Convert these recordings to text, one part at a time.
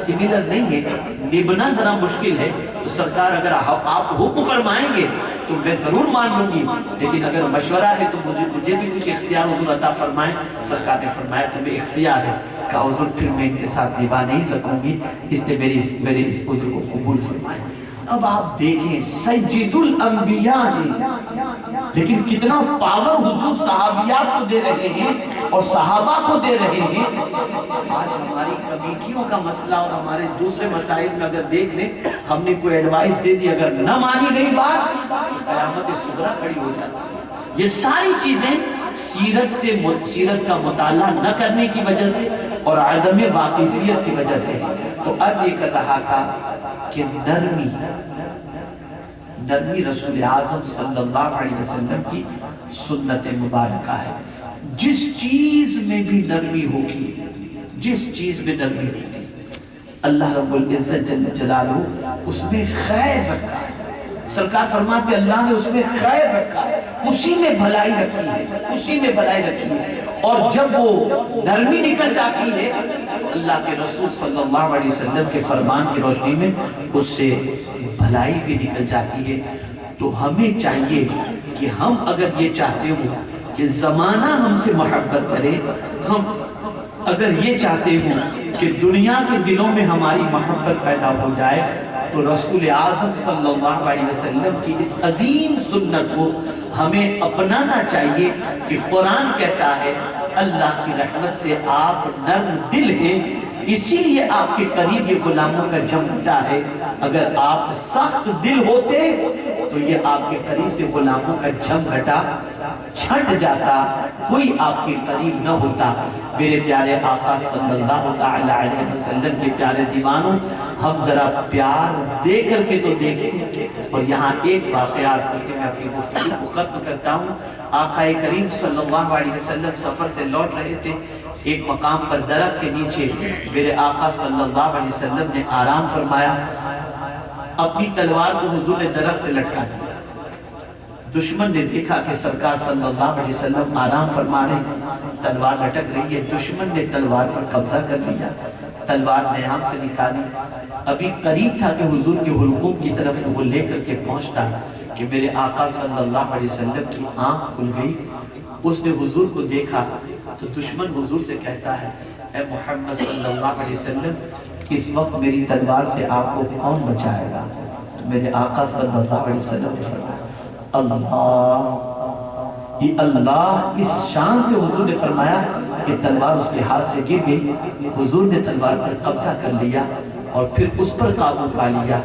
Similar नहीं है, निभना जरा मुश्किल है। तो सरकार अगर आप हुक्म फरमाएंगे तो मैं जरूर मान लूंगी, लेकिन अगर मशवरा है तो मुझे भी कुछ इख्तियार हुजूर अता फरमाएं। सरकार ने फरमाया तुम्हें इख्तियार है। कहा हुजूर फिर मैं इनके साथ निभा नहीं सकूंगी, इसलिए मेरे इस उज़्र को कबूल फरमाएं। अब आप देखें सय्यदुल अंबिया ने लेकिन कितना पावर हुजूर सहाबियात को दे रहे हैं और सहाबा को दे रहे हैं। आज हमारी कमीटियों का मसला और हमारे दूसरे मसाइल में अगर देख लें, हमने कोई एडवाइस दे दी, अगर न मानी गई बात तो क़यामत सुगरा खड़ी हो जाती है। ये सारी चीजें सीरत का मुताला न करने की वजह से और आदम वाक़िफियत की वजह से। तो अर्ज़ ये कर रहा था कि नरमी रसूल आज़म सल्लल्लाहु अलैहि वसल्लम की सुन्नत मुबारका है। जिस चीज में भी नरमी होगी, जिस चीज में नरमी होगी, अल्लाह रब्बुल इज्जत जल्ल जलालहू उसमें खैर रखा है। सरकार फरमाते अल्लाह ने उसमें खैर रखा है, उसी में भलाई रखी है, उसी में भलाई रखी है। और जब वो नरमी निकल जाती है तो अल्लाह के रसूल सल्लल्लाहु अलैहि वसल्लम के फरमान की रोशनी में उससे भलाई भी निकल जाती है। तो हमें चाहिए कि हम अगर ये चाहते हो कि ज़माना हमसे मोहब्बत करे, हम अगर ये चाहते हो कि दुनिया के दिलों में हमारी मोहब्बत पैदा हो जाए, तो रसूल आज़म सल्लल्लाहु अलैहि वसल्लम की इस अजीम सुन्नत को हमें अपनाना चाहिए कि कुरान कहता है अल्लाह की रहमत से आप नर्म दिल हैं, इसीलिए आपके करीब ये गुलामों का झमटा है। अगर आप सख्त दिल होते तो ये आपके करीब से गुलामों का झमघटा छट जाता, कोई आपके करीब न होता। मेरे प्यारे आका सल्लल्लाहु अलैहि वसल्लम के प्यारे दीवानों, हम जरा प्यार दे करके तो देखें। और यहाँ एक वाक़या करके मैं अपनी गुफ्तगू को खत्म करता हूँ। आका करीम सल्लल्लाहु अलैहि वसल्लम सफर से लौट रहे थे। एक मकाम पर दरख्त के नीचे मेरे आका सल्लल्लाहु अलैहि वसल्लम ने आराम फरमाया। अपनी तलवार को हुजूर ने दरख्त से लटका दिया। दुश्मन ने देखा कि सरकार सल्लल्लाहु अलैहि वसल्लम आराम फरमा रहे, तलवार लटक रही है। दुश्मन ने तलवार पर कब्जा कर लिया, तलवार नेआम से निकाली। अभी करीब था कि हुजूर के हुल्कुम की तरफ वो लेकर के पहुंचता कि मेरे आका सल्लल्लाहु अलैहि वसल्लम की आंख खुल गई। उसने हुजूर को देखा तो दुश्मन हुजूर से कहता है, ए मोहम्मद सल्लल्लाहु अलैहि वसल्लम, इस वक्त मेरी तलवार से आपको कौन बचाएगा? तो मेरे आका सल्लल्लाहु अलैहि वसल्लम ने फरमाया अल्लाह। ये अल्लाह इस शान से हुजूर ने फरमाया कि तलवार उसके हाथ से गिर गई। हुजूर ने तलवार पर कब्जा कर लिया और फिर उस पर काबू पा लिया।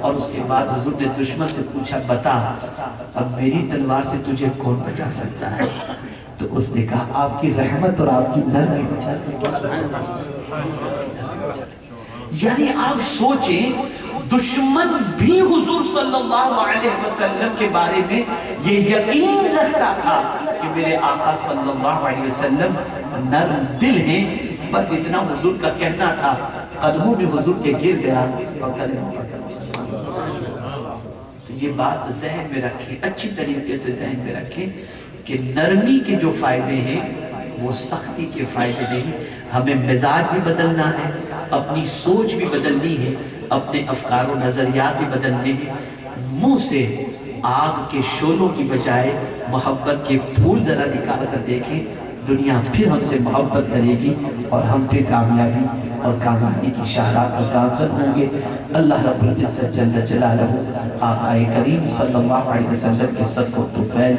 और उसके बाद हुजूर ने दुश्मन से पूछा, बता अब मेरी तलवार से तुझे कौन बचा सकता है? तो उसने कहा आपकी रहमत और आपकी नरमी बचा सकती। यानी आप सोचें, दुश्मन भी हुजूर सल्लल्लाहु अलैहि वसल्लम के बारे में ये यकीन रखता था कि मेरे आका सल्लल्लाहु अलैहि वसल्लम नर्म दिल हैं। बस इतना हुजूर का कहना था, कदमों में हुजूर के गिर गया और कलमा पढ़कर तो ये बात ज़हन में रखें, अच्छी तरीके से ज़हन में रखें कि नरमी के जो फायदे हैं वो सख्ती के फायदे नहीं। हमें मिजाज भी बदलना है, अपनी सोच भी बदलनी है, अपने अफकार और नजरियात भी बदलने हैं। मुंह से आग के शोलों की बजाय मोहब्बत के फूल जरा निकाल कर देखें, दुनिया फिर हमसे मोहब्बत करेगी और हम फिर कामयाबी और कामयाबी की शाहराह पर गामज़न होंगे। अल्लाह रब्बुल इज़्ज़त जल्ल जलालहू आका करीम सल्लल्लाहु अलैहि वसल्लम के सदक़े तुफ़ैल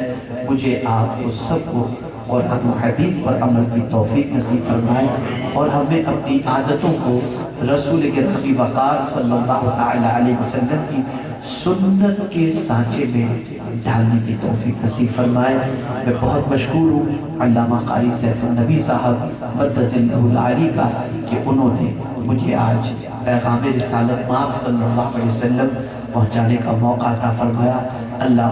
मुझे आपको सबको कुरान और हदीस पर अमल की तौफीक नसीब फरमाए और हमें अपनी आदतों को रसूल के नबी वक़ार सल्लल्लाहु अलैहि वसल्लम की सुन्नत के सांचे में ढालने की तौफीक नसीब फरमाए। मैं बहुत मशकूर हूँ अल्लामा क़ारी सैफ़ुन नबी साहब मद्दज़िल्लहुल आली का कि उन्होंने मुझे आज पैगाम रिसालत माब सल्लल्लाहु अलैहि वसल्लम पहुँचाने का मौका अता फरमाया। अल्लाह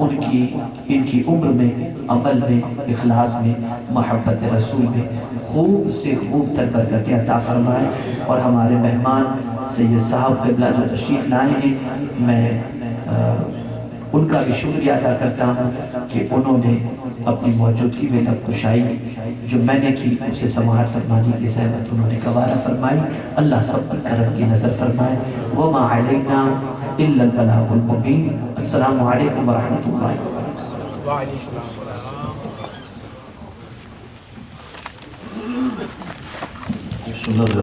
उनकी इनकी उम्र में, अमल में, इखलास में, मोहब्बत रसूल में खूब से खूब तर बरकतें अता फरमाए। और हमारे मेहमान सैयद साहब क़िबला जो तशरीफ़ लाए हैं, मैं ان کا بھی شکریہ ادا کرتا ہوں کہ انہوں نے اپنی موجودگی میں لب کشائی جو میں نے کی اسے سماعت فرمانے کی زحمت انہوں نے گوارا فرمائی. اللہ سب پر کرم کی نظر فرمائے. وما علینا الا البلاغ المبین. السلام علیکم ورحمۃ اللہ وبرکاتہ.